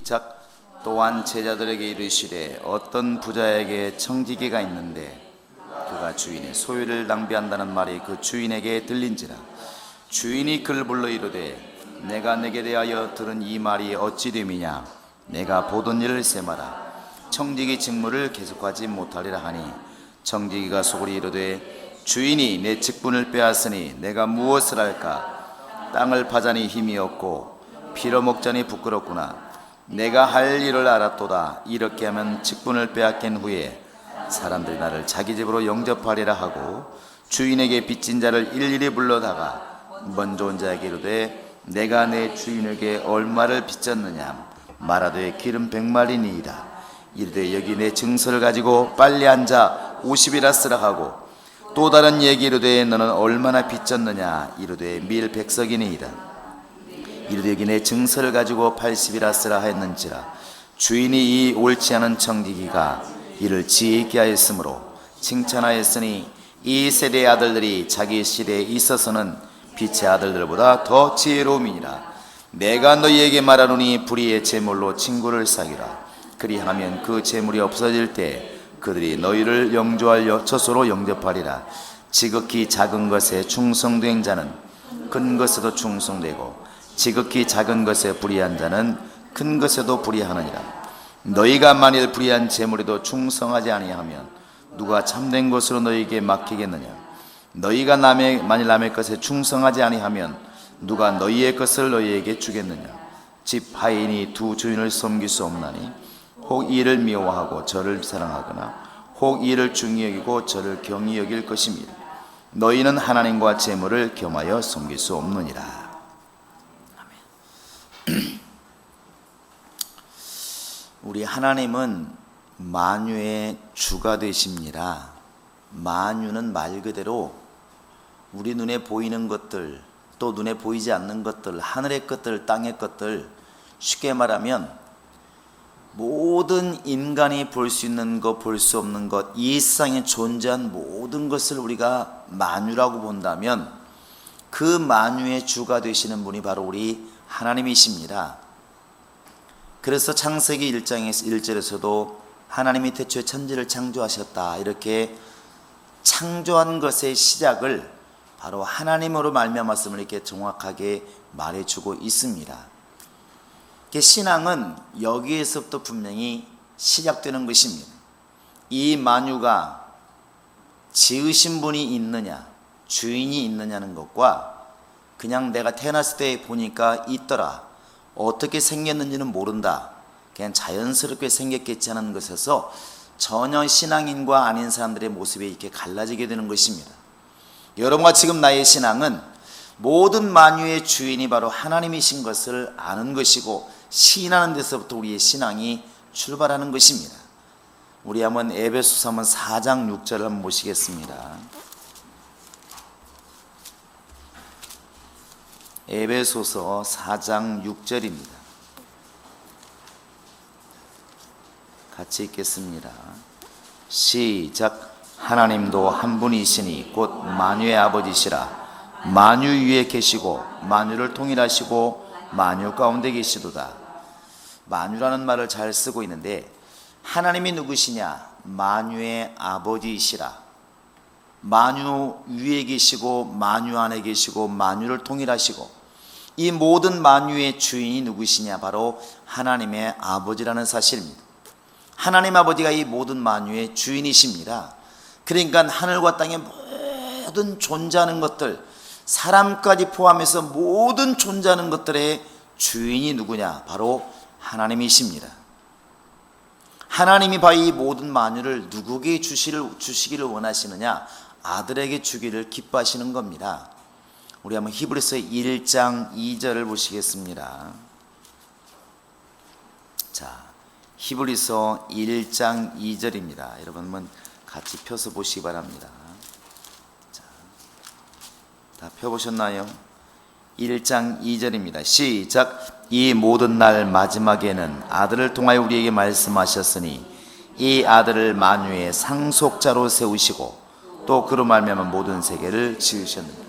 시작. 또한 제자들에게 이르시되 어떤 부자에게 청지기가 있는데 그가 주인의 소유를 낭비한다는 말이 그 주인에게 들린지라. 주인이 그를 불러 이르되 내가 내게 대하여 들은 이 말이 어찌 됨이냐. 내가 보던 일을 세마라. 청지기 직무를 계속하지 못하리라 하니 청지기가 속으로 이르되 주인이 내 직분을 빼앗으니 내가 무엇을 할까. 땅을 파자니 힘이 없고 빌어먹자니 부끄럽구나. 내가 할 일을 알았도다. 이렇게 하면 직분을 빼앗긴 후에 사람들이 나를 자기 집으로 영접하리라 하고 주인에게 빚진 자를 일일이 불러다가 먼저 온 자에게 이르되 내가 내 주인에게 얼마를 빚졌느냐. 말하되 기름 100마리니이다. 이르되 여기 내 증서를 가지고 빨리 앉아 50이라 쓰라 하고 또 다른 얘기 이르되 너는 얼마나 빚졌느냐. 이르되 밀 100석이니이다. 이르되 여기 내 증서를 가지고 80이라 쓰라 했는지라. 주인이 이 옳지 않은 청지기가 이를 지혜있게 하였으므로 칭찬하였으니 이 세대의 아들들이 자기 시대에 있어서는 빛의 아들들보다 더 지혜로움이니라. 내가 너희에게 말하노니 불의의 재물로 친구를 사귀라. 그리하면 그 재물이 없어질 때 그들이 너희를 영조할 처소로 영접하리라. 지극히 작은 것에 충성된 자는 큰 것에도 충성되고 지극히 작은 것에 불의한 자는 큰 것에도 불의하느니라. 너희가 만일 불의한 재물에도 충성하지 아니하면 누가 참된 것으로 너희에게 맡기겠느냐. 너희가 만일 남의 것에 충성하지 아니하면 누가 너희의 것을 너희에게 주겠느냐. 집 하인이 두 주인을 섬길 수 없나니 혹 이를 미워하고 저를 사랑하거나 혹 이를 중히 여기고 저를 경히 여길 것입니다. 너희는 하나님과 재물을 겸하여 섬길 수 없느니라. 우리 하나님은 만유의 주가 되십니다. 만유는 말 그대로 우리 눈에 보이는 것들, 또 눈에 보이지 않는 것들, 하늘의 것들, 땅의 것들, 쉽게 말하면 모든 인간이 볼 수 있는 것, 볼 수 없는 것, 이 세상에 존재한 모든 것을 우리가 만유라고 본다면 그 만유의 주가 되시는 분이 바로 우리 하나님이십니다. 그래서 창세기 1장 1절에서도 하나님이 태초에 천지를 창조하셨다, 이렇게 창조한 것의 시작을 바로 하나님으로 말미암았음을 이렇게 정확하게 말해주고 있습니다. 신앙은 여기에서부터 분명히 시작되는 것입니다. 이 만유가 지으신 분이 있느냐, 주인이 있느냐는 것과 그냥 내가 태어났을 때 보니까 있더라, 어떻게 생겼는지는 모른다, 그냥 자연스럽게 생겼겠지 하는 것에서 전혀 신앙인과 아닌 사람들의 모습이 이렇게 갈라지게 되는 것입니다. 여러분과 지금 나의 신앙은 모든 만유의 주인이 바로 하나님이신 것을 아는 것이고 시인하는 데서부터 우리의 신앙이 출발하는 것입니다. 우리 한번 에베소서 4장 6절을 한번 보시겠습니다. 에베소서 4장 6절입니다. 같이 읽겠습니다. 시작. 하나님도 한 분이시니 곧 만유의 아버지시라. 만유 위에 계시고 만유를 통일하시고 만유 가운데 계시도다. 만유라는 말을 잘 쓰고 있는데 하나님이 누구시냐? 만유의 아버지이시라. 만유 위에 계시고 만유 안에 계시고 만유를 통일하시고 이 모든 만유의 주인이 누구시냐? 바로 하나님의 아버지라는 사실입니다. 하나님 아버지가 이 모든 만유의 주인이십니다. 그러니까 하늘과 땅의 모든 존재하는 것들, 사람까지 포함해서 모든 존재하는 것들의 주인이 누구냐? 바로 하나님이십니다. 하나님이 바로 이 모든 만유를 누구에게 주시기를 원하시느냐? 아들에게 주기를 기뻐하시는 겁니다. 우리 한번 히브리서 1장 2절을 보시겠습니다. 자, 히브리서 1장 2절입니다. 여러분 한번 같이 펴서 보시기 바랍니다. 자, 다 펴보셨나요? 1장 2절입니다. 시작. 이 모든 날 마지막에는 아들을 통하여 우리에게 말씀하셨으니 이 아들을 만유의 상속자로 세우시고 또 그로 말미암아 모든 세계를 지으셨느니라.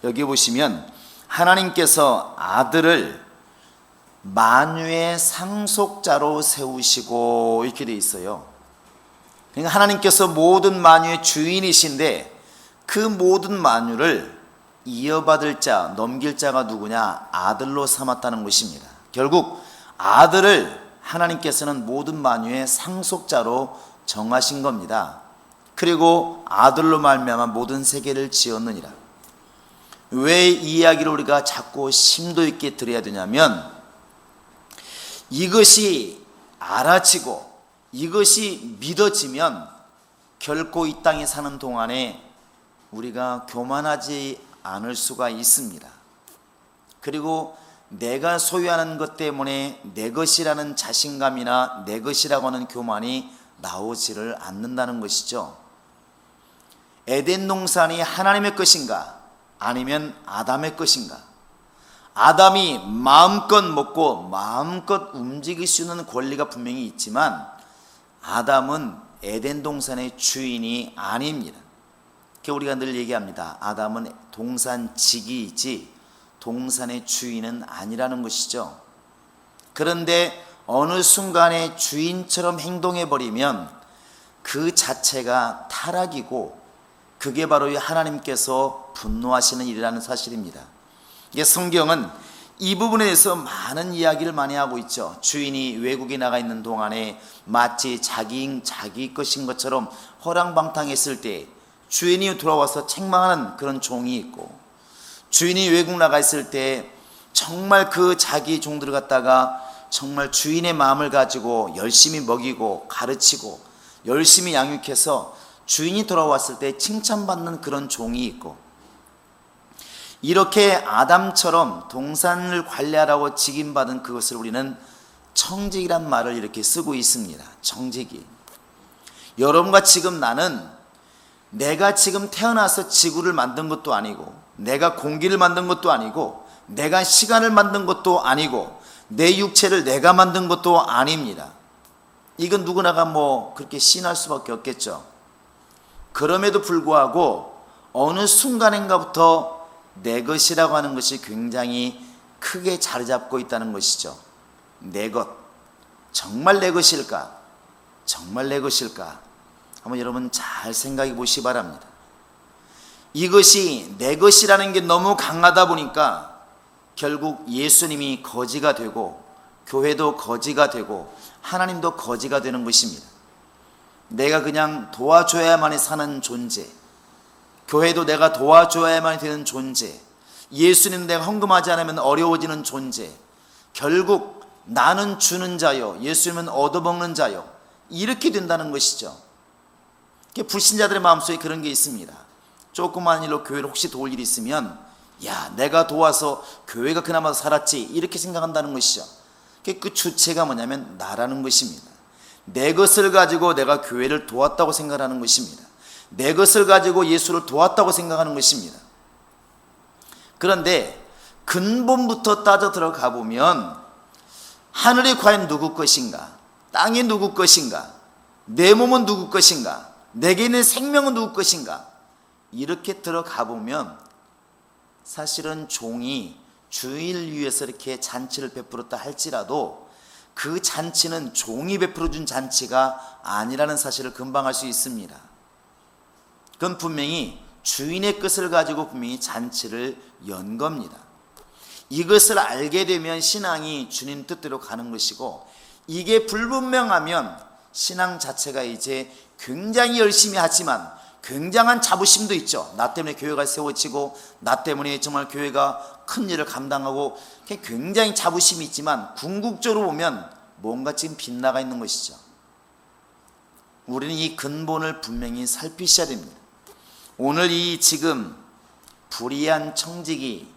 여기 보시면 하나님께서 아들을 만유의 상속자로 세우시고 이렇게 돼 있어요. 그러니까 하나님께서 모든 만유의 주인이신데 그 모든 만유를 이어받을 자, 넘길 자가 누구냐? 아들로 삼았다는 것입니다. 결국 아들을 하나님께서는 모든 만유의 상속자로 정하신 겁니다. 그리고 아들로 말미암아 모든 세계를 지었느니라. 왜 이 이야기를 우리가 자꾸 심도 있게 들어야 되냐면, 이것이 알아지고 이것이 믿어지면 결코 이 땅에 사는 동안에 우리가 교만하지 않을 수가 있습니다. 그리고 내가 소유하는 것 때문에 내 것이라는 자신감이나 내 것이라고 하는 교만이 나오지를 않는다는 것이죠. 에덴 동산이 하나님의 것인가 아니면 아담의 것인가? 아담이 마음껏 먹고 마음껏 움직일 수 있는 권리가 분명히 있지만 아담은 에덴 동산의 주인이 아닙니다. 우리가 늘 얘기합니다. 아담은 동산 지기이지 동산의 주인은 아니라는 것이죠. 그런데 어느 순간에 주인처럼 행동해버리면 그 자체가 타락이고 그게 바로 하나님께서 분노하시는 일이라는 사실입니다. 성경은 이 부분에 대해서 많은 이야기를 많이 하고 있죠. 주인이 외국에 나가 있는 동안에 마치 자기 것인 것처럼 허랑방탕했을 때 주인이 돌아와서 책망하는 그런 종이 있고, 주인이 외국 나가 있을 때 정말 그 자기 종들을 갖다가 정말 주인의 마음을 가지고 열심히 먹이고 가르치고 열심히 양육해서 주인이 돌아왔을 때 칭찬받는 그런 종이 있고, 이렇게 아담처럼 동산을 관리하라고 직임받은 그것을 우리는 청직이란 말을 이렇게 쓰고 있습니다. 청직이. 여러분과 지금 나는 내가 지금 태어나서 지구를 만든 것도 아니고 내가 공기를 만든 것도 아니고 내가 시간을 만든 것도 아니고 내 육체를 내가 만든 것도 아닙니다. 이건 누구나가 그렇게 시인할 수밖에 없겠죠. 그럼에도 불구하고 어느 순간인가부터 내 것이라고 하는 것이 굉장히 크게 자리 잡고 있다는 것이죠. 내 것, 정말 내 것일까? 정말 내 것일까? 한번 여러분 잘 생각해 보시기 바랍니다. 이것이 내 것이라는 게 너무 강하다 보니까 결국 예수님이 거지가 되고 교회도 거지가 되고 하나님도 거지가 되는 것입니다. 내가 그냥 도와줘야만 사는 존재, 교회도 내가 도와줘야만 되는 존재, 예수님 내가 헌금하지 않으면 어려워지는 존재, 결국 나는 주는 자요 예수님은 얻어먹는 자요, 이렇게 된다는 것이죠. 불신자들의 마음속에 그런 게 있습니다. 조그만 일로 교회를 혹시 도울 일이 있으면 내가 도와서 교회가 그나마 살았지 이렇게 생각한다는 것이죠. 그 주체가 뭐냐면 나라는 것입니다. 내 것을 가지고 내가 교회를 도왔다고 생각하는 것입니다. 내 것을 가지고 예수를 도왔다고 생각하는 것입니다. 그런데 근본부터 따져 들어가 보면 하늘이 과연 누구 것인가? 땅이 누구 것인가? 내 몸은 누구 것인가? 내게 있는 생명은 누구 것인가? 이렇게 들어가 보면 사실은 종이 주인을 위해서 이렇게 잔치를 베풀었다 할지라도 그 잔치는 종이 베풀어준 잔치가 아니라는 사실을 금방 알 수 있습니다. 그건 분명히 주인의 것을 가지고 분명히 잔치를 연 겁니다. 이것을 알게 되면 신앙이 주님 뜻대로 가는 것이고, 이게 불분명하면 신앙 자체가 이제 굉장히 열심히 하지만 굉장한 자부심도 있죠. 나 때문에 교회가 세워지고 나 때문에 정말 교회가 큰 일을 감당하고 굉장히 자부심이 있지만 궁극적으로 보면 뭔가 지금 빗나가 있는 것이죠. 우리는 이 근본을 분명히 살피셔야 됩니다. 오늘 이 지금 불의한 청지기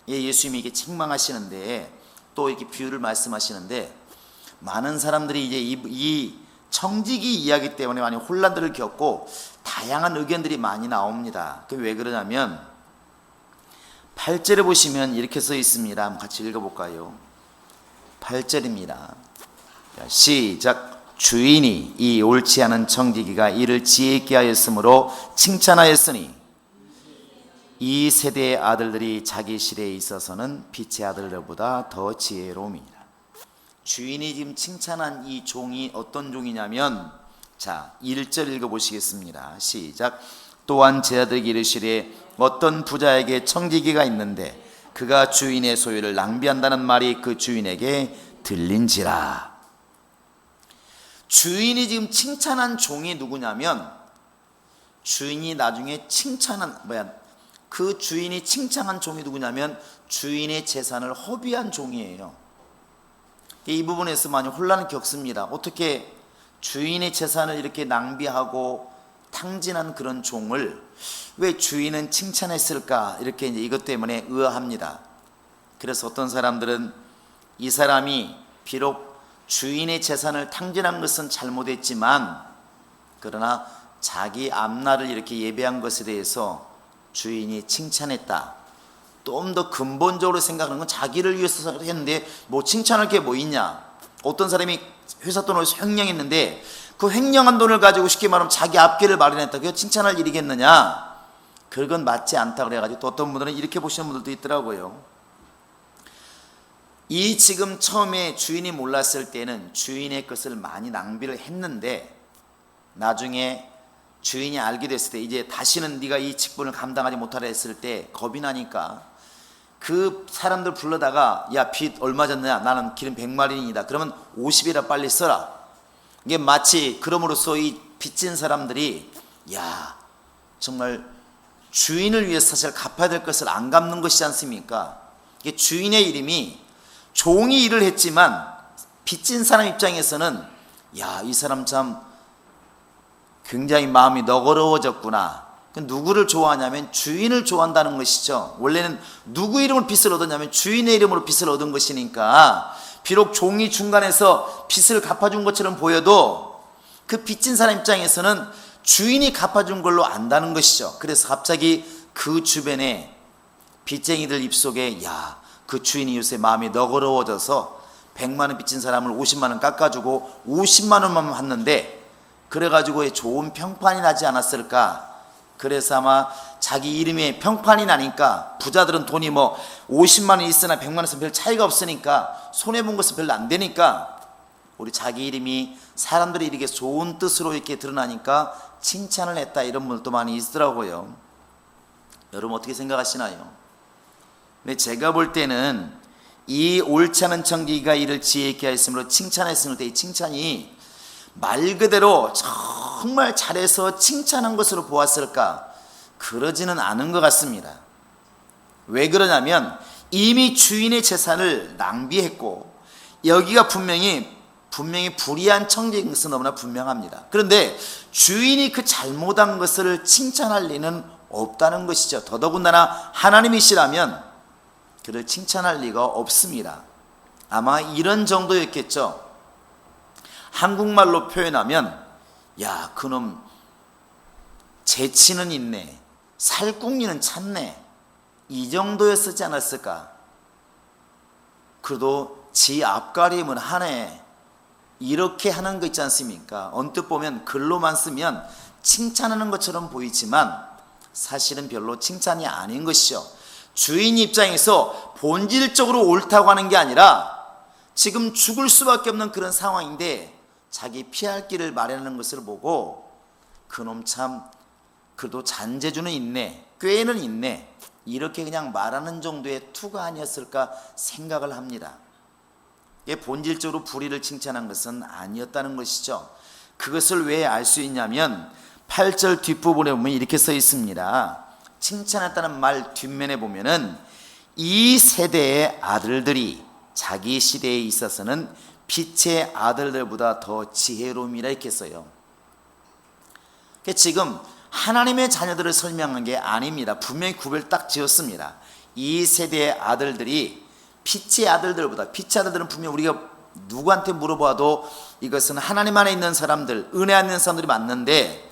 예수님이 이렇게 책망하시는데 또 이렇게 비유를 말씀하시는데 많은 사람들이 이제 이 청지기 이야기 때문에 많이 혼란들을 겪고 다양한 의견들이 많이 나옵니다. 그게 왜 그러냐면 8절에 보시면 이렇게 써 있습니다. 한번 같이 읽어볼까요? 8절입니다. 시작. 주인이 이 옳지 않은 청지기가 이를 지혜 있게 하였으므로 칭찬하였으니 이 세대의 아들들이 자기 시대에 있어서는 빛의 아들들보다 더 지혜로움이라. 주인이 지금 칭찬한 이 종이 어떤 종이냐면, 자 1절 읽어보시겠습니다. 시작. 또한 제자들에게 이르시되 어떤 부자에게 청지기가 있는데 그가 주인의 소유를 낭비한다는 말이 그 주인에게 들린지라. 주인이 지금 칭찬한 종이 누구냐면, 주인이 나중에 칭찬한 그 주인이 칭찬한 종이 누구냐면 주인의 재산을 허비한 종이에요. 이 부분에서 많이 혼란을 겪습니다. 어떻게 주인의 재산을 이렇게 낭비하고 탕진한 그런 종을 왜 주인은 칭찬했을까, 이렇게 이제 이것 때문에 의아합니다. 그래서 어떤 사람들은 이 사람이 비록 주인의 재산을 탕진한 것은 잘못했지만, 그러나 자기 앞날을 이렇게 예배한 것에 대해서 주인이 칭찬했다. 좀 더 근본적으로 생각하는 건 자기를 위해서 했는데 뭐 칭찬할 게 뭐 있냐. 어떤 사람이 회사 돈을 횡령했는데 그 횡령한 돈을 가지고 쉽게 말하면 자기 앞길을 마련했다. 그게 칭찬할 일이겠느냐. 그건 맞지 않다 그래가지고 또 어떤 분들은 이렇게 보시는 분들도 있더라고요. 이 지금 처음에 주인이 몰랐을 때는 주인의 것을 많이 낭비를 했는데, 나중에 주인이 알게 됐을 때 이제 다시는 네가 이 직분을 감당하지 못하라 했을 때 겁이 나니까 그 사람들 불러다가 야 빚 얼마 졌느냐, 나는 기름 100마리이다. 그러면 50이라 빨리 써라. 이게 마치 그럼으로써 이 빚진 사람들이 야 정말 주인을 위해서 사실 갚아야 될 것을 안 갚는 것이지 않습니까? 이게 주인의 이름이, 종이 일을 했지만 빚진 사람 입장에서는 야 이 사람 참 굉장히 마음이 너그러워졌구나. 누구를 좋아하냐면 주인을 좋아한다는 것이죠. 원래는 누구 이름으로 빚을 얻었냐면 주인의 이름으로 빚을 얻은 것이니까, 비록 종이 중간에서 빚을 갚아준 것처럼 보여도 그 빚진 사람 입장에서는 주인이 갚아준 걸로 안다는 것이죠. 그래서 갑자기 그 주변에 빚쟁이들 입속에 야 그 주인이 요새 마음이 너그러워져서 100만원 빚진 사람을 50만원 깎아주고 50만원만 받는데 그래가지고 좋은 평판이 나지 않았을까. 그래서 아마 자기 이름에 평판이 나니까, 부자들은 돈이 뭐 50만원 있으나 100만원 있으면 별 차이가 없으니까 손해본 것은 별로 안 되니까, 우리 자기 이름이 사람들이 이렇게 좋은 뜻으로 이렇게 드러나니까 칭찬을 했다, 이런 분들도 많이 있더라고요. 여러분 어떻게 생각하시나요? 근데 제가 볼 때는 이 옳지 않은 청지기가 이를 지혜 있게 하였으므로 칭찬했을 때 이 칭찬이 말 그대로 정말 잘해서 칭찬한 것으로 보았을까? 그러지는 않은 것 같습니다. 왜 그러냐면 이미 주인의 재산을 낭비했고, 여기가 분명히 불의한 청지기인 것은 너무나 분명합니다. 그런데 주인이 그 잘못한 것을 칭찬할 리는 없다는 것이죠. 더더군다나 하나님이시라면 그를 칭찬할 리가 없습니다. 아마 이런 정도였겠죠. 한국말로 표현하면 야 그놈 재치는 있네, 살궁리는 참네, 이 정도였지 않았을까. 그래도 지 앞가림은 하네, 이렇게 하는 거 있지 않습니까? 언뜻 보면 글로만 쓰면 칭찬하는 것처럼 보이지만 사실은 별로 칭찬이 아닌 것이죠. 주인 입장에서 본질적으로 옳다고 하는 게 아니라 지금 죽을 수밖에 없는 그런 상황인데 자기 피할 길을 마련하는 것을 보고 그놈 참 그래도 잔재주는 있네, 꾀는 있네, 이렇게 그냥 말하는 정도의 투가 아니었을까 생각을 합니다. 이게 본질적으로 불의를 칭찬한 것은 아니었다는 것이죠. 그것을 왜 알 수 있냐면 8절 뒷부분에 보면 이렇게 써 있습니다. 칭찬했다는 말 뒷면에 보면은 이 세대의 아들들이 자기 시대에 있어서는 빛의 아들들보다 더 지혜로움이라 이렇게 써요. 지금 하나님의 자녀들을 설명한 게 아닙니다. 분명히 구별 딱 지었습니다. 이 세대의 아들들이 빛의 아들들보다, 빛의 아들들은 분명 우리가 누구한테 물어봐도 이것은 하나님 안에 있는 사람들, 은혜 안에 있는 사람들이 맞는데,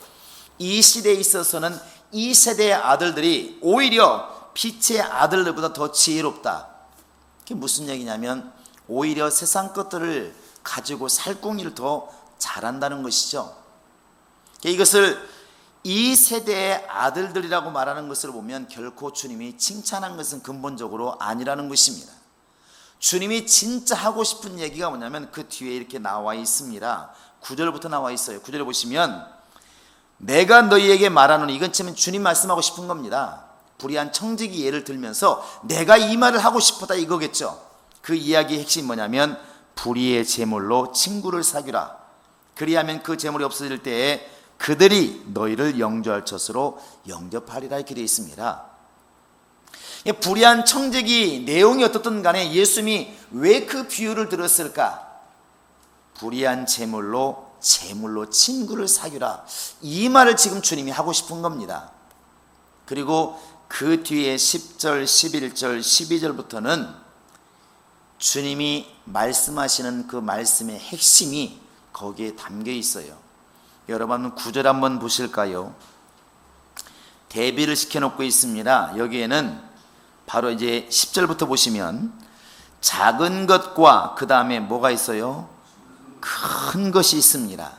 이 시대에 있어서는 이 세대의 아들들이 오히려 빛의 아들들보다 더 지혜롭다. 그게 무슨 얘기냐면 오히려 세상 것들을 가지고 살궁리를 더 잘한다는 것이죠. 이것을 이 세대의 아들들이라고 말하는 것을 보면 결코 주님이 칭찬한 것은 근본적으로 아니라는 것입니다. 주님이 진짜 하고 싶은 얘기가 뭐냐면 그 뒤에 이렇게 나와 있습니다. 9절부터 나와 있어요. 9절에 보시면 내가 너희에게 말하노니, 이건 지금 주님 말씀하고 싶은 겁니다. 불의한 청지기 예를 들면서 내가 이 말을 하고 싶었다 이거겠죠. 그 이야기의 핵심이 뭐냐면 불의의 제물로 친구를 사귀라. 그리하면 그 제물이 없어질 때에 그들이 너희를 영접할 것으로 영접하리라 이렇게 되어 있습니다. 불의한 청지기 내용이 어떻든 간에 예수님이 왜 그 비유를 들었을까? 불의한 제물로 친구를 사귀라, 이 말을 지금 주님이 하고 싶은 겁니다. 그리고 그 뒤에 10절, 11절, 12절부터는 주님이 말씀하시는 그 말씀의 핵심이 거기에 담겨 있어요. 여러분 9절 한번 보실까요? 대비를 시켜놓고 있습니다. 여기에는 바로 이제 10절부터 보시면 작은 것과 그 다음에 뭐가 있어요? 큰 것이 있습니다.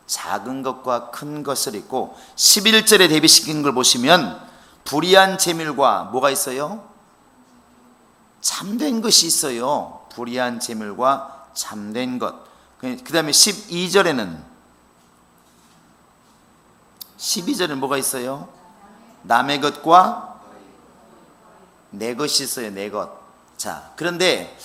작은 것과 큰 것을 있고, 11절에 대비시킨 걸 보시면 불의한 제물과 뭐가 있어요? 참된 것이 있어요. 불의한 제물과 참된 것. 그 다음에 12절에는 뭐가 있어요? 남의 것과 내 것이 있어요. 내 것. 자, 그런데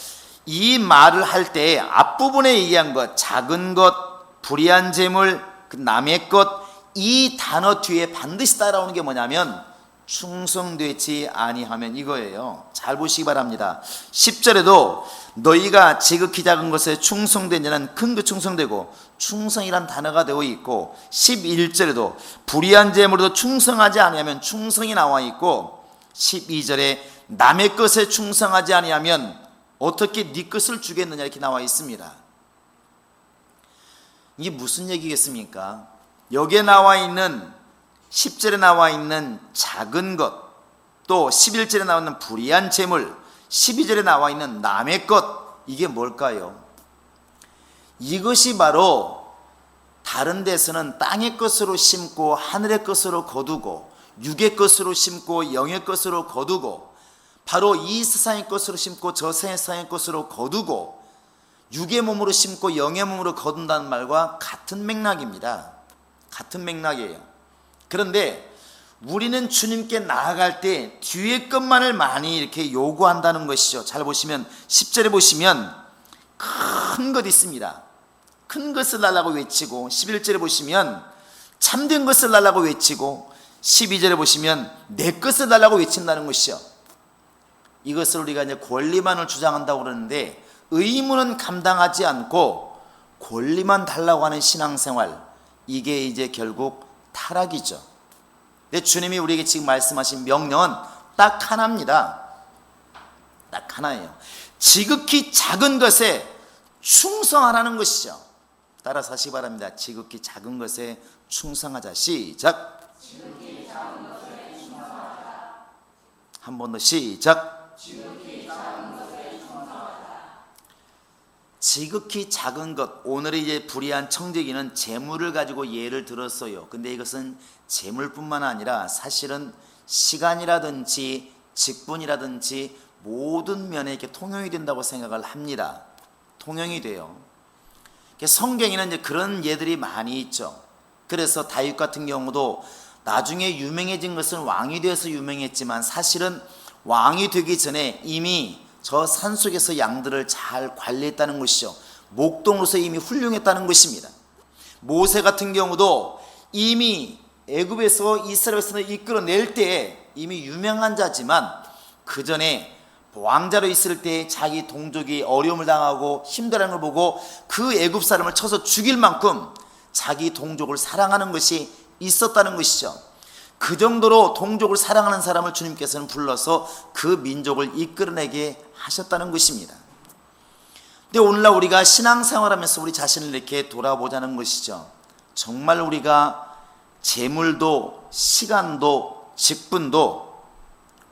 이 말을 할 때 앞부분에 얘기한 것, 작은 것, 불의한 제물, 남의 것, 이 단어 뒤에 반드시 따라오는 게 뭐냐면 충성되지 아니하면, 이거예요. 잘 보시기 바랍니다. 10절에도 너희가 지극히 작은 것에 충성된 자는 큰 것 충성되고, 충성이란 단어가 되어 있고, 11절에도 불의한 제물에도 충성하지 아니하면 충성이 나와 있고, 12절에 남의 것에 충성하지 아니하면 어떻게 네 것을 주겠느냐 이렇게 나와 있습니다. 이게 무슨 얘기겠습니까? 여기에 나와 있는 10절에 나와 있는 작은 것, 또 11절에 나와 있는 불의한 재물, 12절에 나와 있는 남의 것, 이게 뭘까요? 이것이 바로 다른 데서는 땅의 것으로 심고 하늘의 것으로 거두고, 육의 것으로 심고 영의 것으로 거두고, 바로 이 세상의 것으로 심고 저 세상의 것으로 거두고, 육의 몸으로 심고 영의 몸으로 거둔다는 말과 같은 맥락입니다. 같은 맥락이에요. 그런데 우리는 주님께 나아갈 때 뒤에 것만을 많이 이렇게 요구한다는 것이죠. 잘 보시면 10절에 보시면 큰 것 있습니다. 큰 것을 달라고 외치고, 11절에 보시면 참된 것을 달라고 외치고, 12절에 보시면 내 것을 달라고 외친다는 것이죠. 이것을 우리가 이제 권리만을 주장한다고 그러는데, 의무는 감당하지 않고 권리만 달라고 하는 신앙생활, 이게 이제 결국 타락이죠. 근데 주님이 우리에게 지금 말씀하신 명령은 딱 하나입니다. 딱 하나예요. 지극히 작은 것에 충성하라는 것이죠. 따라서 하시기 바랍니다. 지극히 작은 것에 충성하자. 시작. 지극히 작은 것에 충성하자. 한 번 더 시작. 지극히 작은 것에 충성하자. 지극히 작은 것. 오늘의 이제 불의한 청지기는 재물을 가지고 예를 들었어요. 근데 이것은 재물뿐만 아니라 사실은 시간이라든지 직분이라든지 모든 면에 이렇게 통용이 된다고 생각을 합니다. 통용이 돼요. 성경에는 이제 그런 예들이 많이 있죠. 그래서 다윗 같은 경우도 나중에 유명해진 것은 왕이 되어서 유명했지만, 사실은 왕이 되기 전에 이미 저 산속에서 양들을 잘 관리했다는 것이죠. 목동으로서 이미 훌륭했다는 것입니다. 모세 같은 경우도 이미 애굽에서 이스라엘 백성을 이끌어낼 때에 이미 유명한 자지만, 그 전에 왕자로 있을 때 자기 동족이 어려움을 당하고 힘들어하는 걸 보고 그 애굽 사람을 쳐서 죽일 만큼 자기 동족을 사랑하는 것이 있었다는 것이죠. 그 정도로 동족을 사랑하는 사람을 주님께서는 불러서 그 민족을 이끌어내게 하셨다는 것입니다. 근데 오늘날 우리가 신앙생활하면서 우리 자신을 이렇게 돌아보자는 것이죠. 정말 우리가 재물도 시간도 직분도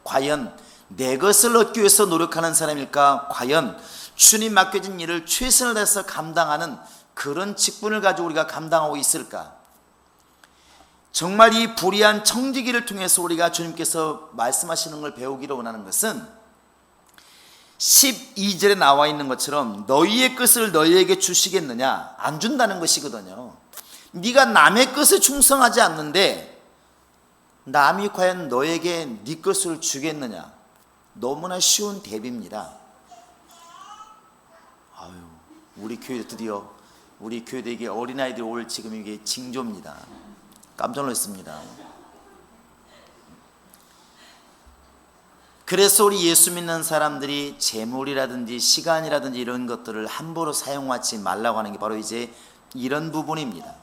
과연 내 것을 얻기 위해서 노력하는 사람일까? 과연 주님 맡겨진 일을 최선을 다해서 감당하는 그런 직분을 가지고 우리가 감당하고 있을까? 정말 이 불의한 청지기를 통해서 우리가 주님께서 말씀하시는 걸 배우기를 원하는 것은 12절에 나와 있는 것처럼 너희의 것을 너희에게 주시겠느냐? 안 준다는 것이거든요. 네가 남의 것에 충성하지 않는데 남이 과연 너에게 네 것을 주겠느냐? 너무나 쉬운 대비입니다. 아유, 우리 교회 드디어 우리 교회에게 어린아이들이 올 지금 이게 징조입니다. 깜짝 놀랐습니다. 그래서 우리 예수 믿는 사람들이 재물이라든지 시간이라든지 이런 것들을 함부로 사용하지 말라고 하는 게 바로 이제 이런 부분입니다.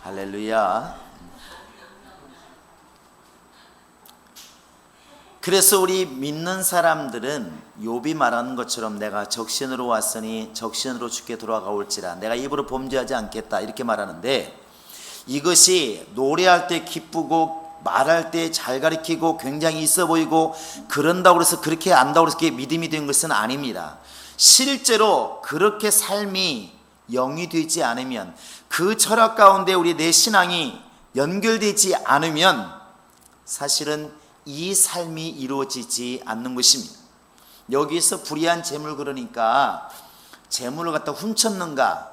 할렐루야. 그래서 우리 믿는 사람들은 욥이 말하는 것처럼 내가 적신으로 왔으니 적신으로 죽게 돌아가올지라, 내가 입으로 범죄하지 않겠다, 이렇게 말하는데, 이것이 노래할 때 기쁘고 말할 때 잘 가르치고 굉장히 있어 보이고 그런다고 해서 그렇게 안다고 해서 그게 믿음이 된 것은 아닙니다. 실제로 그렇게 삶이 영이 되지 않으면, 그 철학 가운데 우리 내 신앙이 연결되지 않으면 사실은 이 삶이 이루어지지 않는 것입니다. 여기서 불의한 재물, 그러니까 재물을 갖다 훔쳤는가,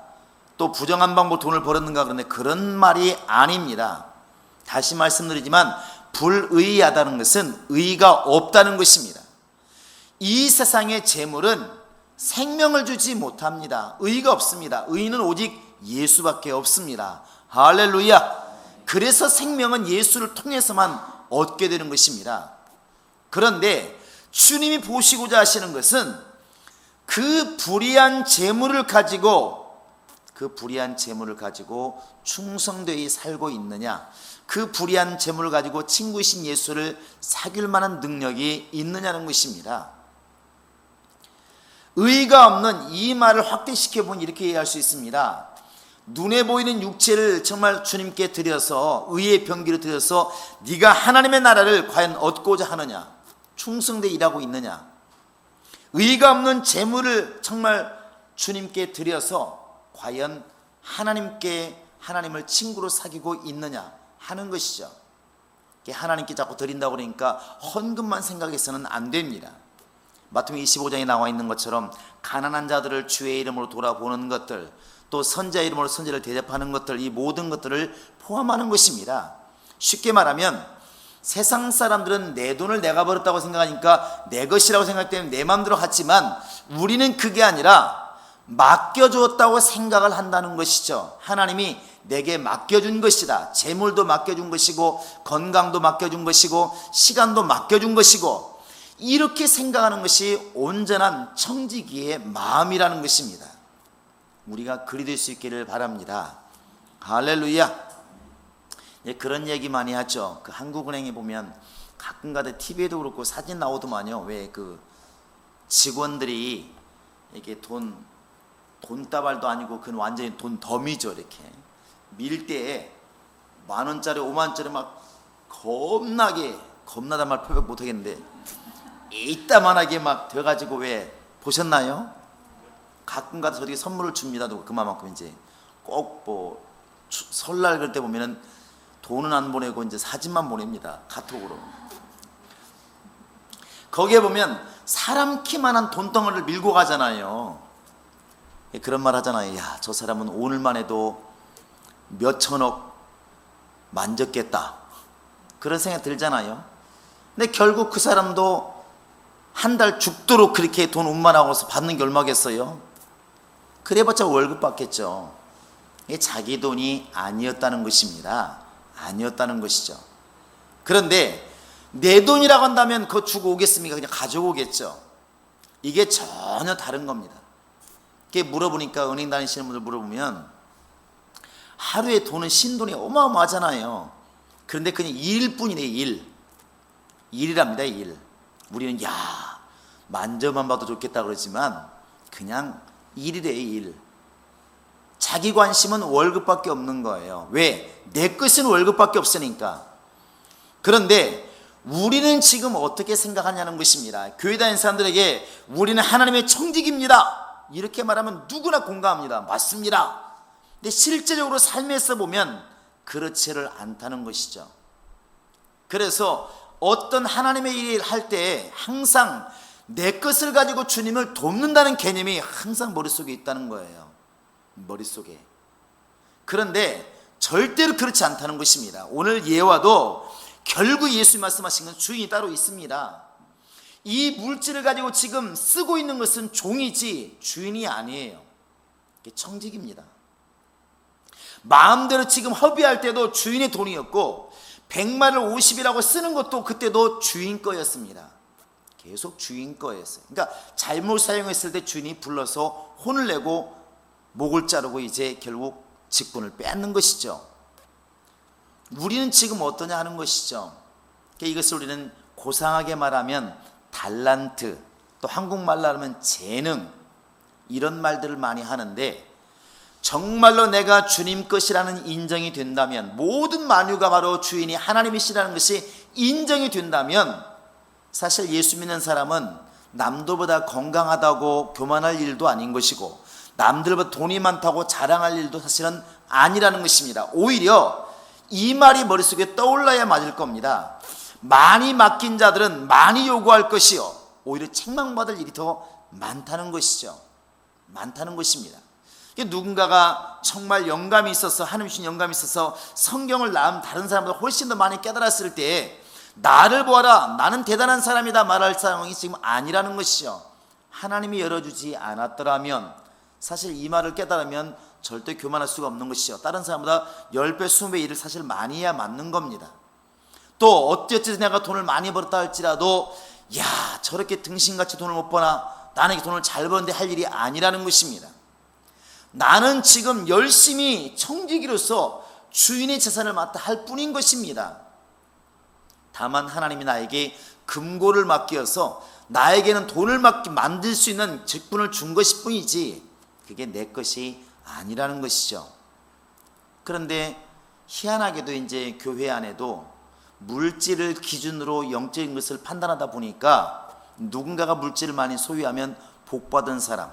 또 부정한 방법 돈을 벌었는가, 그런데 그런 말이 아닙니다. 다시 말씀드리지만 불의하다는 것은 의가 없다는 것입니다. 이 세상의 재물은 생명을 주지 못합니다. 의가 없습니다. 의는 오직 예수밖에 없습니다. 할렐루야. 그래서 생명은 예수를 통해서만 얻게 되는 것입니다. 그런데 주님이 보시고자 하시는 것은 그 불의한 재물을 가지고 충성되이 살고 있느냐, 그 불의한 재물을 가지고 친구이신 예수를 사귈 만한 능력이 있느냐는 것입니다. 의가 없는 이 말을 확대시켜 보면 이렇게 이해할 수 있습니다. 눈에 보이는 육체를 정말 주님께 드려서, 의의 병기를 드려서 네가 하나님의 나라를 과연 얻고자 하느냐, 충성되이 일하고 있느냐, 의가 없는 재물을 정말 주님께 드려서 과연 하나님을 친구로 사귀고 있느냐 하는 것이죠. 하나님께 자꾸 드린다고 그러니까 헌금만 생각해서는 안 됩니다. 마태복음 25장에 나와 있는 것처럼 가난한 자들을 주의 이름으로 돌아보는 것들, 또 선자 이름으로 선지를 대접하는 것들, 이 모든 것들을 포함하는 것입니다. 쉽게 말하면 세상 사람들은 내 돈을 내가 벌었다고 생각하니까 내 것이라고 생각하기 때문에 내 마음대로 하지만, 우리는 그게 아니라 맡겨주었다고 생각을 한다는 것이죠. 하나님이 내게 맡겨준 것이다. 재물도 맡겨준 것이고 건강도 맡겨준 것이고 시간도 맡겨준 것이고, 이렇게 생각하는 것이 온전한 청지기의 마음이라는 것입니다. 우리가 그리 될 수 있기를 바랍니다. 할렐루야. 그런 얘기 많이 하죠. 그 한국은행에 보면 가끔가다 TV에도 그렇고 사진 나오더만요. 왜 그 직원들이 이게 돈다발도 아니고 그건 완전히 돈 더미죠. 이렇게 밀 때 10,000원짜리 50,000원짜리 막 겁나다 말 표현 못하겠는데 이따만하게 막 돼가지고, 왜 보셨나요? 가끔가다 저에게 선물을 줍니다. 그만큼 이제 꼭 뭐 설날 그럴 때 보면은 돈은 안 보내고 이제 사진만 보냅니다. 카톡으로. 거기에 보면 사람 키만한 돈덩어리를 밀고 가잖아요. 그런 말 하잖아요. 야, 저 사람은 오늘만 해도 몇 천억 만졌겠다, 그런 생각 들잖아요. 근데 결국 그 사람도 한 달 죽도록 그렇게 돈 운반하고서 받는 게 얼마겠어요? 그래봤자 월급 받겠죠. 이게 자기 돈이 아니었다는 것입니다. 아니었다는 것이죠. 그런데 내 돈이라고 한다면 그거 주고 오겠습니까? 그냥 가지고 오겠죠. 이게 전혀 다른 겁니다. 이렇게 물어보니까, 은행 다니시는 분들 물어보면 하루에 돈은 신돈이 어마어마하잖아요. 그런데 그냥 일뿐이네. 일이랍니다. 일. 우리는 만져만 봐도 좋겠다 그러지만 그냥 일이래. 일. 자기 관심은 월급밖에 없는 거예요. 왜? 내 것은 월급밖에 없으니까. 그런데 우리는 지금 어떻게 생각하냐는 것입니다. 교회 다니는 사람들에게 우리는 하나님의 청직입니다, 이렇게 말하면 누구나 공감합니다. 맞습니다. 근데 실제적으로 삶에서 보면 그렇지를 않다는 것이죠. 그래서 어떤 하나님의 일을 할 때 항상 내 것을 가지고 주님을 돕는다는 개념이 항상 머릿속에 있다는 거예요. 머릿속에. 그런데 절대로 그렇지 않다는 것입니다. 오늘 예화도 결국 예수님 말씀하신 건 주인이 따로 있습니다. 이 물질을 가지고 지금 쓰고 있는 것은 종이지 주인이 아니에요. 이게 청직입니다. 마음대로 지금 허비할 때도 주인의 돈이었고 100마를 50이라고 쓰는 것도 그때도 주인 거였습니다. 계속 주인 거였어요. 그러니까 잘못 사용했을 때 주인이 불러서 혼을 내고 목을 자르고 이제 결국 직분을 빼앗는 것이죠. 우리는 지금 어떠냐 하는 것이죠. 이것을 우리는 고상하게 말하면 달란트, 또 한국말로 하면 재능, 이런 말들을 많이 하는데, 정말로 내가 주님 것이라는 인정이 된다면, 모든 만유가 바로 주인이 하나님이시라는 것이 인정이 된다면, 사실 예수 믿는 사람은 남들보다 건강하다고 교만할 일도 아닌 것이고 남들보다 돈이 많다고 자랑할 일도 사실은 아니라는 것입니다. 오히려 이 말이 머릿속에 떠올라야 맞을 겁니다. 많이 맡긴 자들은 많이 요구할 것이요, 오히려 책망받을 일이 더 많다는 것이죠. 많다는 것입니다. 누군가가 정말 영감이 있어서, 하나님 주신 영감이 있어서 성경을 다른 사람보다 훨씬 더 많이 깨달았을 때 나를 보아라, 나는 대단한 사람이다 말할 상황이 지금 아니라는 것이죠. 하나님이 열어주지 않았더라면, 사실 이 말을 깨달으면 절대 교만할 수가 없는 것이죠. 다른 사람보다 10배, 20배 일을 사실 많이 해야 맞는 겁니다. 또 어찌어찌 내가 돈을 많이 벌었다 할지라도 야, 저렇게 등신같이 돈을 못 버나, 나는 이 돈을 잘 버는데 할 일이 아니라는 것입니다. 나는 지금 열심히 청지기로서 주인의 재산을 맡아 할 뿐인 것입니다. 다만 하나님이 나에게 금고를 맡겨서 나에게는 돈을 만들 수 있는 직분을 준 것일 뿐이지 그게 내 것이 아니라는 것이죠. 그런데 희한하게도 이제 교회 안에도 물질을 기준으로 영적인 것을 판단하다 보니까 누군가가 물질을 많이 소유하면 복받은 사람,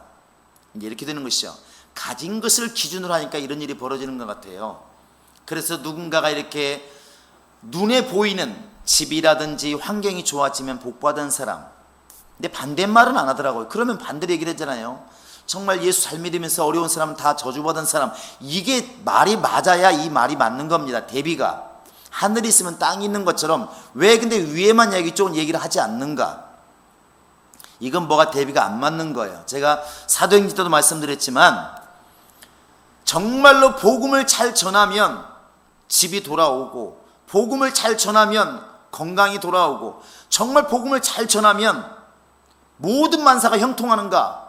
이렇게 되는 것이죠. 가진 것을 기준으로 하니까 이런 일이 벌어지는 것 같아요. 그래서 누군가가 이렇게 눈에 보이는 집이라든지 환경이 좋아지면 복받은 사람, 근데 반대말은 안 하더라고요. 그러면 반대로 얘기를 했잖아요. 정말 예수 잘 믿으면서 어려운 사람은 다 저주받은 사람, 이게 말이 맞아야 이 말이 맞는 겁니다. 대비가 하늘이 있으면 땅이 있는 것처럼 왜 근데 위에만 얘기 쪽은 얘기를 하지 않는가? 이건 뭐가 대비가 안 맞는 거예요. 제가 사도행전 때도 말씀드렸지만 정말로 복음을 잘 전하면 집이 돌아오고, 복음을 잘 전하면 건강이 돌아오고, 정말 복음을 잘 전하면 모든 만사가 형통하는가?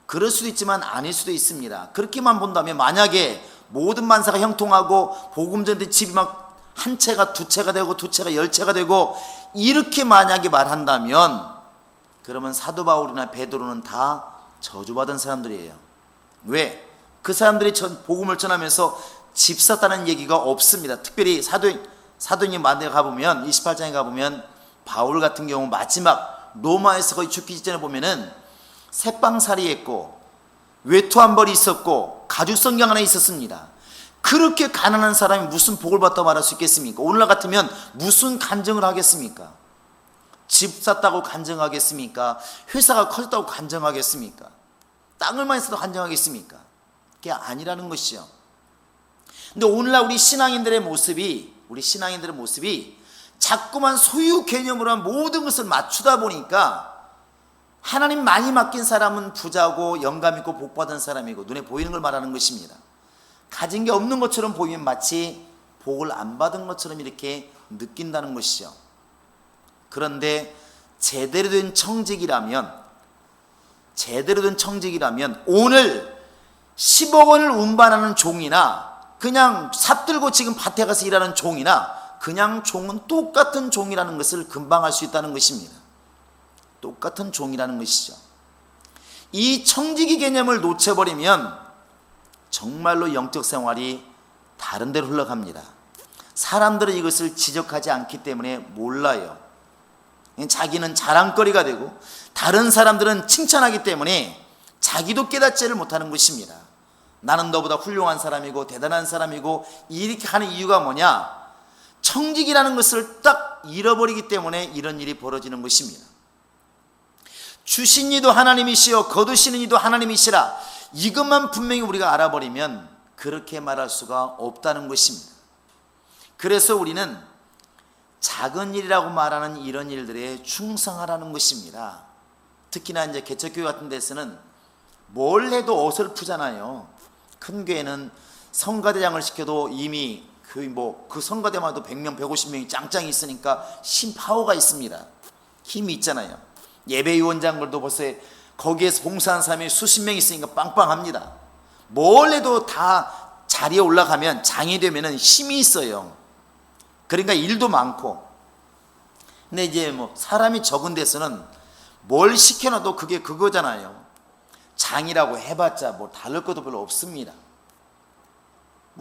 그럴 수도 있지만 아닐 수도 있습니다. 그렇게만 본다면, 만약에 모든 만사가 형통하고 복음 전대 집이 막 한 채가 두 채가 되고 두 채가 10채가 되고 이렇게 만약에 말한다면, 그러면 사도 바울이나 베드로는 다 저주받은 사람들이에요. 왜? 그 사람들이 복음을 전하면서 집 샀다는 얘기가 없습니다. 특별히 사도행전 만대에 가보면, 28장에 가보면 바울 같은 경우 마지막 로마에서 거의 죽기 직전에 보면은 새빵살이 했고 외투 한 벌이 있었고 가죽 성경 하나 있었습니다. 그렇게 가난한 사람이 무슨 복을 받다고 말할 수 있겠습니까? 오늘날 같으면 무슨 간증을 하겠습니까? 집 샀다고 간증하겠습니까? 회사가 커졌다고 간증하겠습니까? 땅을 많이 사도 간증하겠습니까? 그게 아니라는 것이죠. 근데 오늘날 우리 신앙인들의 모습이 자꾸만 소유 개념으로 모든 것을 맞추다 보니까 하나님 많이 맡긴 사람은 부자고 영감 있고 복 받은 사람이고 눈에 보이는 걸 말하는 것입니다. 가진 게 없는 것처럼 보이면 마치 복을 안 받은 것처럼 이렇게 느낀다는 것이죠. 그런데 제대로 된 청직이라면 오늘 10억 원을 운반하는 종이나 그냥 삽들고 지금 밭에 가서 일하는 종이나 그냥 종은 똑같은 종이라는 것을 금방 알 수 있다는 것입니다. 똑같은 종이라는 것이죠. 이 청지기 개념을 놓쳐버리면 정말로 영적 생활이 다른 데로 흘러갑니다. 사람들은 이것을 지적하지 않기 때문에 몰라요. 자기는 자랑거리가 되고 다른 사람들은 칭찬하기 때문에 자기도 깨닫지를 못하는 것입니다. 나는 너보다 훌륭한 사람이고 대단한 사람이고 이렇게 하는 이유가 뭐냐? 청지기라는 것을 딱 잃어버리기 때문에 이런 일이 벌어지는 것입니다. 주신 이도 하나님이시요 거두시는 이도 하나님이시라, 이것만 분명히 우리가 알아버리면 그렇게 말할 수가 없다는 것입니다. 그래서 우리는 작은 일이라고 말하는 이런 일들에 충성하라는 것입니다. 특히나 이제 개척교회 같은 데서는 뭘 해도 어설프잖아요. 큰 교회는 성가대장을 시켜도 이미 그 성가대마다 100명, 150명이 짱짱이 있으니까 파워가 있습니다. 힘이 있잖아요. 예배위원장들도 벌써 거기에서 봉사하는 사람이 수십 명 있으니까 빵빵합니다. 뭘 해도 다 자리에 올라가면, 장이 되면은 힘이 있어요. 그러니까 일도 많고. 근데 이제 사람이 적은 데서는 뭘 시켜놔도 그게 그거잖아요. 장이라고 해봤자 다를 것도 별로 없습니다.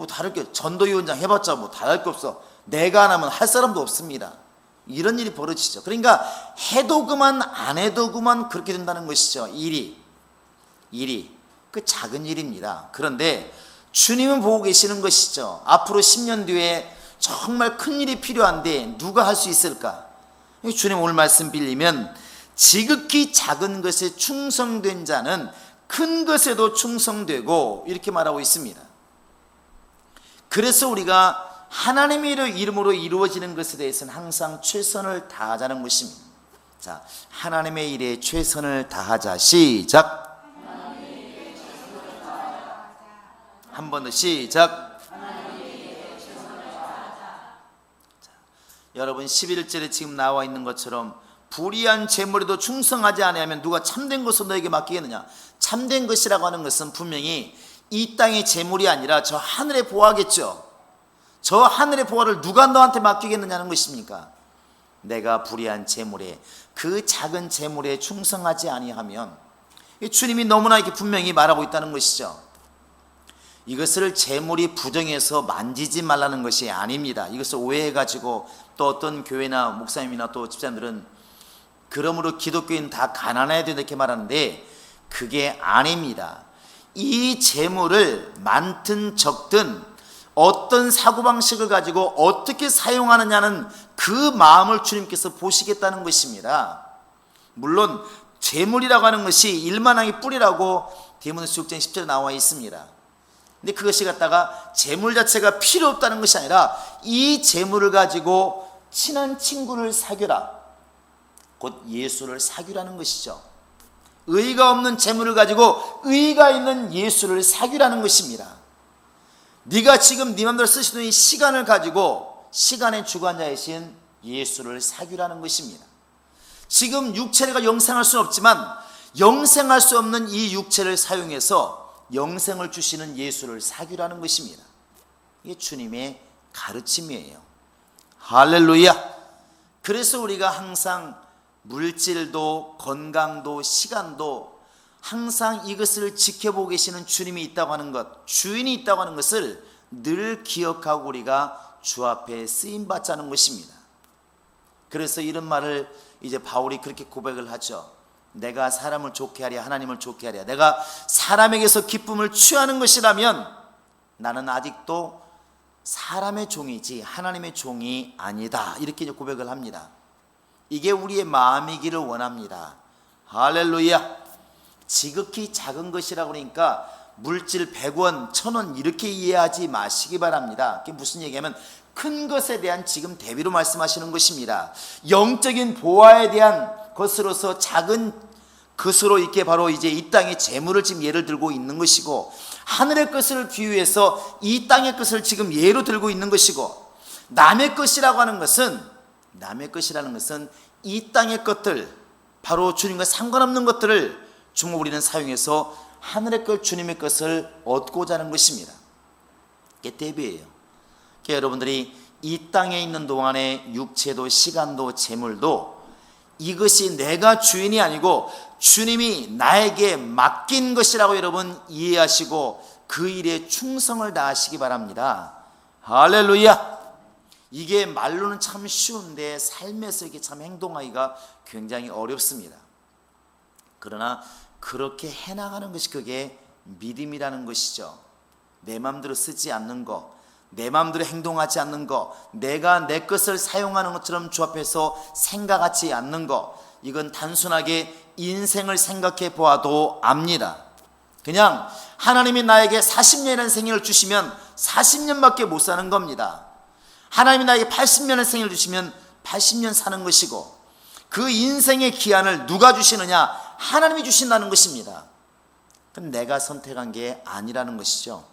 다를 게, 전도위원장 해봤자 다를 게 없어. 내가 안 하면 할 사람도 없습니다. 이런 일이 벌어지죠. 그러니까 해도 그만 안 해도 그만 그렇게 된다는 것이죠. 일이 그 작은 일입니다. 그런데 주님은 보고 계시는 것이죠. 앞으로 10년 뒤에 정말 큰 일이 필요한데 누가 할 수 있을까? 주님 오늘 말씀 빌리면 지극히 작은 것에 충성된 자는 큰 것에도 충성되고, 이렇게 말하고 있습니다. 그래서 우리가 하나님의 이름으로 이루어지는 것에 대해서는 항상 최선을 다하자는 것입니다. 자, 하나님의 일에 최선을 다하자. 시작. 한 번 더 시작. 자, 여러분 11절에 지금 나와 있는 것처럼 불의한 재물에도 충성하지 아니하면 누가 참된 것을 너에게 맡기겠느냐. 참된 것이라고 하는 것은 분명히 이 땅의 재물이 아니라 저 하늘의 보화겠죠. 저 하늘의 보화를 누가 너한테 맡기겠느냐는 것입니까? 내가 불의한 재물에, 그 작은 재물에 충성하지 아니하면, 주님이 너무나 이렇게 분명히 말하고 있다는 것이죠. 이것을 재물이 부정해서 만지지 말라는 것이 아닙니다. 이것을 오해해가지고 또 어떤 교회나 목사님이나 또 집사님들은 그러므로 기독교인 다 가난해야 된다 이렇게 말하는데 그게 아닙니다. 이 재물을 많든 적든 어떤 사고방식을 가지고 어떻게 사용하느냐는 그 마음을 주님께서 보시겠다는 것입니다. 물론 재물이라고 하는 것이 일만하기 뿌리라고 디모데후서 6장 10절에 나와 있습니다. 근데 그것이 갖다가 재물 자체가 필요 없다는 것이 아니라 이 재물을 가지고 친한 친구를 사귀라, 곧 예수를 사귀라는 것이죠. 의가 없는 재물을 가지고 의가 있는 예수를 사귀라는 것입니다. 네가 지금 네 맘대로 쓰시는 이 시간을 가지고 시간의 주관자이신 예수를 사귀라는 것입니다. 지금 육체가 영생할 수는 없지만 영생할 수 없는 이 육체를 사용해서 영생을 주시는 예수를 사귀라는 것입니다. 이게 주님의 가르침이에요. 할렐루야. 그래서 우리가 항상 물질도 건강도 시간도 항상 이것을 지켜보고 계시는 주님이 있다고 하는 것, 주인이 있다고 하는 것을 늘 기억하고 우리가 주 앞에 쓰임받자는 것입니다. 그래서 이런 말을 이제 바울이 그렇게 고백을 하죠. 내가 사람을 좋게 하랴 하나님을 좋게 하랴, 내가 사람에게서 기쁨을 취하는 것이라면 나는 아직도 사람의 종이지 하나님의 종이 아니다, 이렇게 이제 고백을 합니다. 이게 우리의 마음이기를 원합니다. 할렐루야. 지극히 작은 것이라고 그러니까 물질 100원, 1000원 이렇게 이해하지 마시기 바랍니다. 그게 무슨 얘기냐면 큰 것에 대한 지금 대비로 말씀하시는 것입니다. 영적인 보화에 대한 것으로서 작은 것으로 이렇게 바로 이제 이 땅의 재물을 지금 예를 들고 있는 것이고, 하늘의 것을 비유해서 이 땅의 것을 지금 예로 들고 있는 것이고, 남의 것이라고 하는 것은, 남의 것이라는 것은 이 땅의 것들, 바로 주님과 상관없는 것들을 주로 우리는 사용해서 하늘의 것, 주님의 것을 얻고자 하는 것입니다. 이게 대비예요. 그러니까 여러분들이 이 땅에 있는 동안에 육체도 시간도 재물도 이것이 내가 주인이 아니고 주님이 나에게 맡긴 것이라고 여러분 이해하시고 그 일에 충성을 다하시기 바랍니다. 할렐루야. 이게 말로는 참 쉬운데 삶에서 이게 참 행동하기가 굉장히 어렵습니다. 그러나 그렇게 해나가는 것이 그게 믿음이라는 것이죠. 내 마음대로 쓰지 않는 것, 내 마음대로 행동하지 않는 거, 내가 내 것을 사용하는 것처럼 주 앞에서 생각하지 않는 거, 이건 단순하게 인생을 생각해 보아도 압니다. 그냥 하나님이 나에게 40년이라는 생일을 주시면 40년밖에 못 사는 겁니다. 하나님이 나에게 80년의 생일을 주시면 80년 사는 것이고, 그 인생의 기한을 누가 주시느냐? 하나님이 주신다는 것입니다. 그럼 내가 선택한 게 아니라는 것이죠.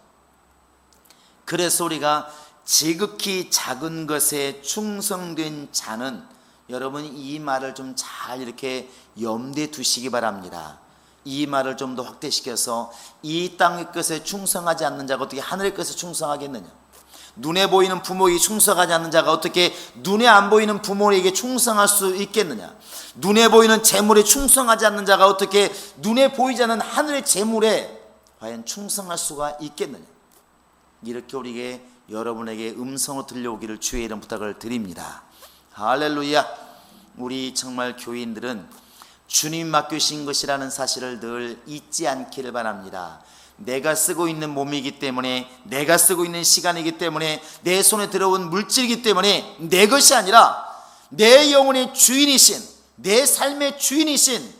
그래서 우리가 지극히 작은 것에 충성된 자는, 여러분 이 말을 좀 잘 이렇게 염두에 두시기 바랍니다. 이 말을 좀 더 확대시켜서 이 땅의 것에 충성하지 않는 자가 어떻게 하늘의 것에 충성하겠느냐? 눈에 보이는 부모에게 충성하지 않는 자가 어떻게 눈에 안 보이는 부모에게 충성할 수 있겠느냐? 눈에 보이는 재물에 충성하지 않는 자가 어떻게 눈에 보이지 않는 하늘의 재물에 과연 충성할 수가 있겠느냐? 이렇게 우리에게, 여러분에게 음성으로 들려오기를 주의 이름 부탁을 드립니다. 할렐루야. 우리 정말 교인들은 주님 맡기신 것이라는 사실을 늘 잊지 않기를 바랍니다. 내가 쓰고 있는 몸이기 때문에, 내가 쓰고 있는 시간이기 때문에, 내 손에 들어온 물질이기 때문에 내 것이 아니라 내 영혼의 주인이신, 내 삶의 주인이신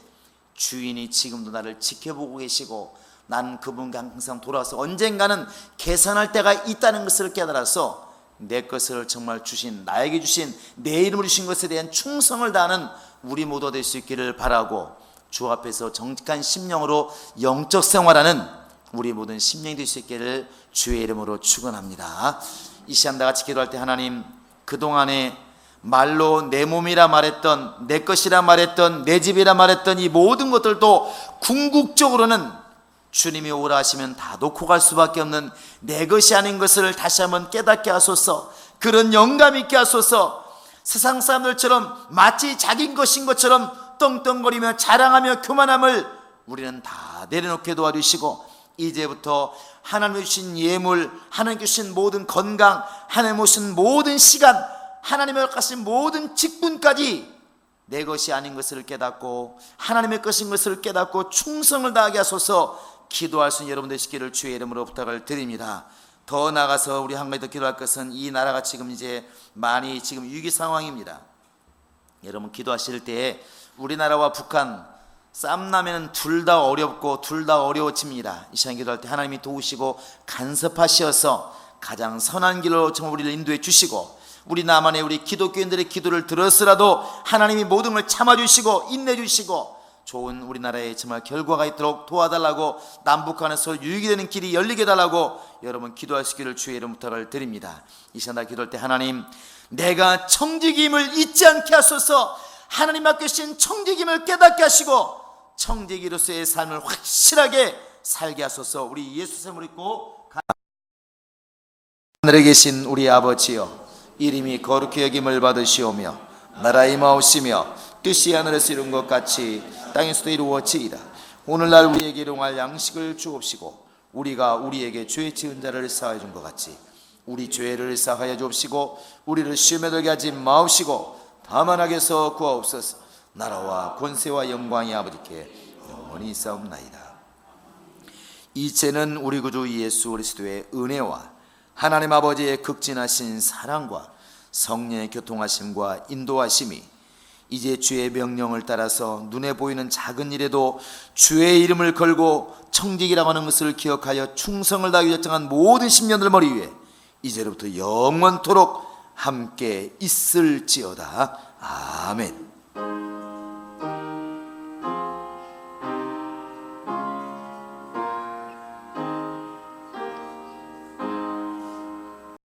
주인이 지금도 나를 지켜보고 계시고, 난 그분과 항상 돌아와서 언젠가는 계산할 때가 있다는 것을 깨달아서 내 것을 정말 주신, 나에게 주신, 내 이름으로 주신 것에 대한 충성을 다하는 우리 모두 될 수 있기를 바라고, 주 앞에서 정직한 심령으로 영적 생활하는 우리 모든 심령이 될 수 있기를 주의 이름으로 축원합니다. 이 시간 다 같이 기도할 때, 하나님, 그동안에 말로 내 몸이라 말했던, 내 것이라 말했던, 내 집이라 말했던 이 모든 것들도 궁극적으로는 주님이 오라 하시면 다 놓고 갈 수밖에 없는 내 것이 아닌 것을 다시 한번 깨닫게 하소서. 그런 영감 있게 하소서. 세상 사람들처럼 마치 자기 것인 것처럼 떵떵거리며 자랑하며 교만함을 우리는 다 내려놓게 도와주시고, 이제부터 하나님 주신 예물, 하나님 주신 모든 건강, 하나님 주신 모든 시간, 하나님의 허락하신 모든 직분까지 내 것이 아닌 것을 깨닫고 하나님의 것인 것을 깨닫고 충성을 다하게 하소서. 기도할 수 있는 여러분 되시기를 주의 이름으로 부탁을 드립니다. 더 나아가서 우리 한 가지 더 기도할 것은, 이 나라가 지금 이제 많이 지금 위기 상황입니다. 여러분 기도하실 때에 우리나라와 북한 쌈나면은 둘 다 어렵고 둘 다 어려워집니다. 이 시간 기도할 때 하나님이 도우시고 간섭하시어서 가장 선한 길로 정말 우리를 인도해 주시고, 우리 남한의 우리 기독교인들의 기도를 들었으라도 하나님이 모든 걸 참아주시고 인내주시고 좋은 우리나라에 정말 결과가 있도록 도와달라고, 남북한에서 유익이 되는 길이 열리게 해달라고 여러분 기도하시기를 주의 이름 부탁을 드립니다. 이 시간 다 기도할 때, 하나님, 내가 청지기임을 잊지 않게 하소서. 하나님 맡기신 청지기임을 깨닫게 하시고 청지기로서의 삶을 확실하게 살게 하소서. 우리 예수님을 믿고 하늘에 계신 우리 아버지여, 이름이 거룩히 여김을 받으시오며 나라 임하옵시며 뜻이 하늘에서 이룬 것 같이 땅에서도 이루어지이다. 오늘날 우리에게 일용할 양식을 주옵시고, 우리가 우리에게 죄 지은 자를 사하여 준 것 같이 우리 죄를 사하여 주옵시고, 우리를 시험에 들게 하지 마옵시고 다만 악에서 구하옵소서. 나라와 권세와 영광이 아버지께 영원히 있사옵나이다. 이제는 우리 구주 예수 그리스도의 은혜와 하나님 아버지의 극진하신 사랑과 성령의 교통하심과 인도하심이 이제 주의 명령을 따라서 눈에 보이는 작은 일에도 주의 이름을 걸고 청직이라고 하는 것을 기억하여 충성을 다하기 결정한 모든 심령들 머리 위에 이제로부터 영원토록 함께 있을지어다. 아멘.